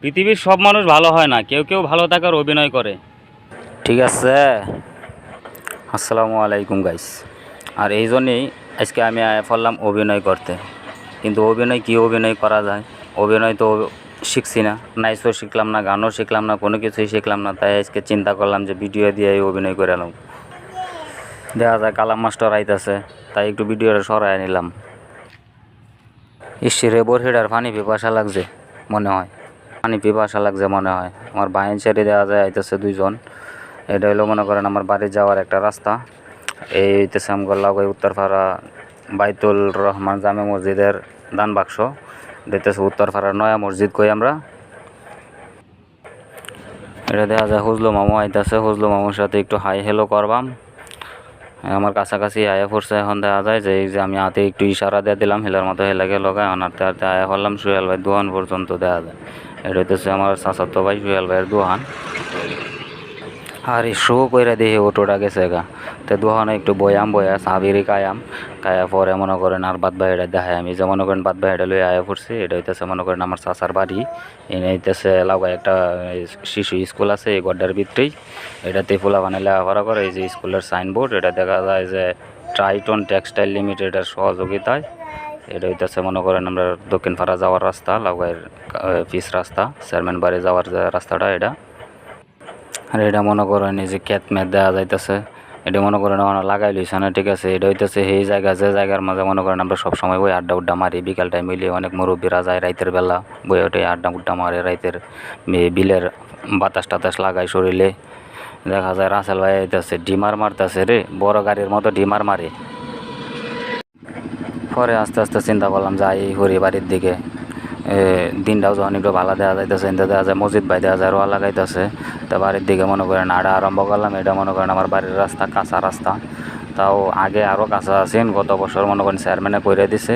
পৃথিবীর সব মানুষ ভালো হয় না, কেউ কেউ ভালো থাকার অভিনয় করে। ঠিক আছে। আসসালামু আলাইকুম গাইস। আর এই জন্যেই আজকে আমি পড়লাম অভিনয় করতে। কিন্তু অভিনয় কী অভিনয় করা যায়, অভিনয় তো শিখছি না, নাইসও শিখলাম না, গানও শিখলাম না, কোনো কিছুই শিখলাম না। তাই আজকে চিন্তা করলাম যে ভিডিও দিয়ে অভিনয় করে এলাম। দেখা যায় কালাম মাস্টার আইতাছে, তাই একটু ভিডিওটা সরাই নিলাম। ইসরে বরহিডার পানি পিপাসা লাগছে মনে হয়, পানি পিপাসা লাগছে মনে হয়। আমার বাইন ছেড়ে দেওয়া যায় আইতেছে দুইজন। এটা হলো মনে করেন আমার বাড়ি যাওয়ার একটা রাস্তা। এই হইতেছে আমগর লাগোই উত্তরপাড়া বাইতুল রহমান জামে মসজিদের দান বাক্স। এটা হইতেছে উত্তরপাড়ার নয়া মসজিদ কই আমরা। এটা দেখা যায় হুজলু মামু আইতেছে, হুজলু মামুর সাথে একটু হাই হেলো করবাম। আমার কাছাকাছি আয়া পড়ছে, এখন দেখা যায় যে এই যে আমি হাতে একটু ইশারা দিয়ে দিলাম, হেলার মতো হেলাকে লগায় অনারতে হাতে আয়া করলাম সুহেল ভাই দোকান পর্যন্ত দেখা যায়। এটা হইতেছে আমার চাচাতো ভাই সুহেল ভাইয়ের দোকান। আর শো কইরা দেখি অটোটা গেছে গা, তো দোকানে একটু বয়াম বয়া সাবিরি কায়াম কায়া পরে মনে করেন আর বাদ বাহিটা দেখায়। আমি যে মনে করেন বাদ বাহিটা লই আয়া পড়ছি। এটা হইতেছে মনে করেন আমার চাচার বাড়ি। এনে হইতেছে লাগায় একটা শিশু স্কুল আছে এই গড্ডার ভিতরেই। এটাতে পোলাপানে লেখাপড়া করে। এই যে স্কুলের সাইনবোর্ড, এটা দেখা যায় যে ট্রাইটন টেক্সটাইল লিমিটেডের সহযোগিতায়। এটা হইতেছে মনে করেন আমরা দক্ষিণ পাড়া যাওয়ার রাস্তা, লাগায়ের পিস রাস্তা, চেয়ারম্যান বাড়ি যাওয়ার যে রাস্তাটা এটা। আর এটা মনে করেন এই যে ক্যাত ম্যাথ দেওয়া যাইতেছে, এটা মনে করেন লাগাই লইছে না, ঠিক আছে। এটা হইতেছে সেই জায়গা যে জায়গার মাঝে মনে করেন আমরা সবসময় বই আড্ডা উড্ডা মারি। বিকাল টাইম মিলিয়ে অনেক মুরব্বীরা যায় রাইতের বেলা, বই ওঠে আড্ডা উড্ডা মারে রাইতের বিলের বাতাস টাতাস লাগায় শরীরে। দেখা যায় রাসেল ভাই আইতেছে, ডিমার মারতেছে রে, বড় গাড়ির মতো ডিমার মারে। পরে আস্তে আস্তে চিন্তা করলাম যাই হরি বাড়ির দিকে। দিনটাও যখন একটু ভালো দেওয়া যাইতেছে, এনতে দেওয়া যায় মসজিদ ভাই দেওয়া যায় রোয়া লাগাইতেছে। তো বাড়ির দিকে মনে করেন আড়া আরম্ভ করলাম। এটা মনে করেন আমার বাড়ির রাস্তা কাঁচা রাস্তা, তাও আগে আরও কাঁচা আছেন, গত বছর মনে করেন চেয়ারম্যানে কইরে দিছে।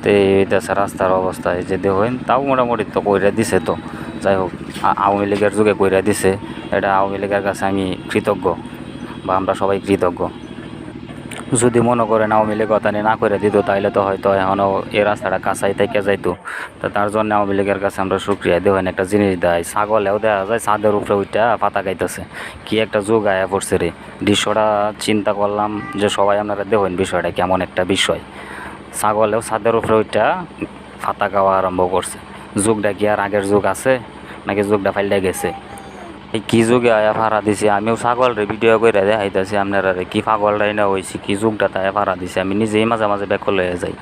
তো এইটাছে রাস্তার অবস্থা এই যে দেখেন, তাও মোটামুটি তো কইরে দিছে। তো যাই হোক, আওয়ামী লীগের যুগে কইরে দিছে, এটা আওয়ামী লীগের কাছে আমি কৃতজ্ঞ, বা আমরা সবাই কৃতজ্ঞ। যদি মনে করেন আওয়ামী লীগ কথা না করে দিত, তাইলে তো হয়তো এখনও এই রাস্তাটা কাঁচাই থেকে যাইতো। তো তার জন্য আওয়ামী লীগের কাছে আমরা শুক্রিয়া দেওয়ান। একটা জিনিস দেয়, ছাগলেও দেওয়া যায় ছাদের উপরে উইটা পাতা খাইতেছে। কি একটা যুগ আয়া পড়ছে রে। দৃশ্যটা চিন্তা করলাম যে সবাই আপনারা দেখেন বিষয়টা কেমন একটা বিষয়। ছাগলেও ছাদের উপরে উইটা পাতা খাওয়া আরম্ভ করছে। যুগটা কি আর আগের যুগ আছে, নাকি যুগটা ফাইলটা গেছে? এই কি যুগে আয়া ভাড়া দিছে, আমিও ছাগলরে ভিডিও করে দেখাইতেছি আপনারা কি পাগলটাই না হয়েছি, কি যুগটা তাই ভাড়া দিছে। আমি নিজেই মাঝে মাঝে ব্যাক লয়ে যাই,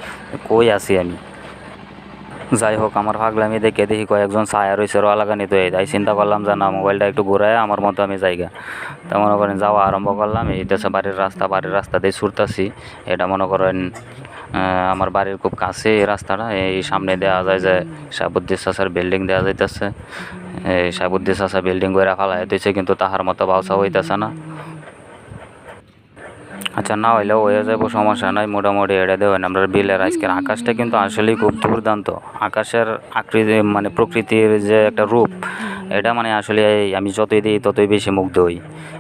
কই আছি আমি। যাই হোক, আমার পাগলামি দেখে দেখি কয়েকজন ছায়া রয়েছে রোয়া লাগানি, তো তাই চিন্তা করলাম যে না, মোবাইলটা একটু ঘুরায় আমার মতো আমি জায়গা। তা মনে করেন যাওয়া আরম্ভ করলাম। এইটাছে বাড়ির রাস্তা, বাড়ির রাস্তাতেই ছুটতাছি। এটা মনে করেন আমার বাড়ির খুব কাছে এই রাস্তাটা। এই সামনে দেওয়া যায় যে সাবুদ্দিন চাচার বিল্ডিং দেওয়া যাইতেছে। এই সাবুদ্দিন চাচা বিল্ডিং করে ফালাই দিয়েছে, কিন্তু তাহার মতো বাউসা হইতেছে না। আচ্ছা, না হইলেও হয়ে যাবো, সমস্যা নাই। মোটামুটি এটা দেবেন আমরা বিলের আজকের আকাশটা কিন্তু আসলেই খুব দুর্দান্ত। আকাশের আকৃতি মানে প্রকৃতির যে একটা রূপ, এটা মানে আসলে আমি যতই দিই ততই বেশি মুগ্ধ হই।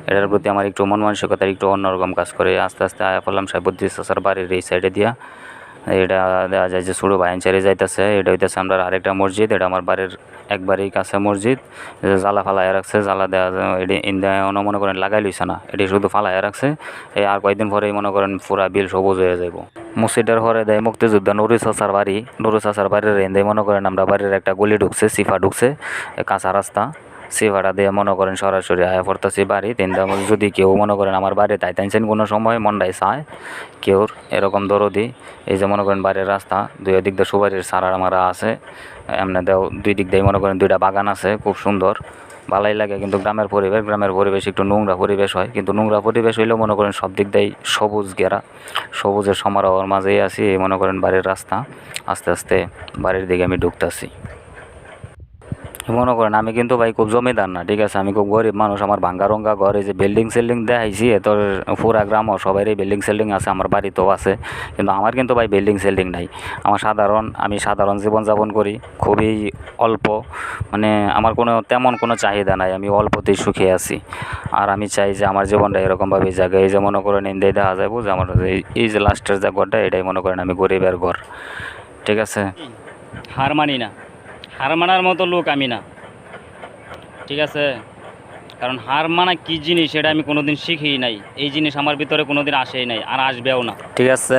এটার প্রতি আমার একটু মন মানসিকতার একটু অন্যরকম কাজ করে। আস্তে আস্তে আয়া পড়লাম সাইবুদ্দিন চাচার বাড়ির এই সাইডে দিয়া। এটা দেখা যায় যে ছোটো ভাইন ছেড়ে যাইতেছে। এটা হইতেছে আমরা আরেকটা মসজিদ, এটা আমার বাড়ির একবারই কাছে মসজিদ। জ্বালা ফালাইয়া রাখছে, জ্বালা দেওয়া এটি ইন্দিয়ানো মনে করেন লাগাই লইছে না, এটি শুধু ফালাইয়া রাখছে। এই আর কয়েকদিন পরেই মনে করেন পুরা বিল সবুজ হয়ে যাব। মসজিদের ঘরে দেয় মুক্তিযোদ্ধা নুরু চাচার বাড়ি। নুরু চাচার বাড়ির রেন্দে মনে করেন আমরা বাড়ির একটা গলি ঢুকছে, সিফা ঢুকছে, কাঁচা রাস্তা। সিফাটা দিয়ে মনে করেন সরাসরি আয়া পড়তেছি বাড়ি। তিনটা যদি কেউ মনে করেন আমার বাড়ি তাই টাইনছেন কোনো সময় মনটাই চায় কেউর এরকম দরদি। এই যে মনে করেন বাড়ির রাস্তা, দুই দিক দিয়ে সুপারির সারা মারা আছে। এমনি দেও দুই দিক দিয়ে মনে করেন দুইটা বাগান আছে, খুব সুন্দর, ভালোই লাগে। কিন্তু গ্রামের পরিবেশ একটু নোংরা পরিবেশ হয়, কিন্তু নোংরা পরিবেশ হইলেও মনে করেন সব দিক দিয়েই সবুজ ঘেরা, সবুজের সমারোহর মাঝেই আছি। মনে করেন বাড়ির রাস্তা, আস্তে আস্তে বাড়ির দিকে আমি ঢুকতেছি। মনে করেন আমি কিন্তু ভাই খুব জমিদার না, ঠিক আছে, আমি খুব গরিব মানুষ। আমার ভাঙ্গা রঙ্গা ঘর, এই যে বিল্ডিং সিল্ডিং দেখাইছি তোর পুরা গ্রামও সবারই বিল্ডিং সিল্ডিং আছে, আমার বাড়িতেও আছে। কিন্তু আমার কিন্তু ভাই বিল্ডিং সিল্ডিং নাই। আমি সাধারণ জীবনযাপন করি, খুবই অল্প, মানে আমার তেমন কোনো চাহিদা নাই, আমি অল্পতেই সুখী আছি। আর আমি চাই যে আমার জীবনটা এরকমভাবে জায়গায়, এই যে মনে করেন ইন্দিয়ায় দেখা যাবো যে আমার এই যে লাস্টের যে ঘরটা, এটাই মনে করেন আমি গরিবের ঘর, ঠিক আছে। হার মানি না, হার মানার মতো লোক আমি না। ঠিক আছে, কারণ হার মানে কি জিনিস সেটা আমি কোনোদিন শিখিই নাই, এই জিনিস আমার ভিতরে কোনোদিন আসেই নাই আর আসবেও না। ঠিক আছে।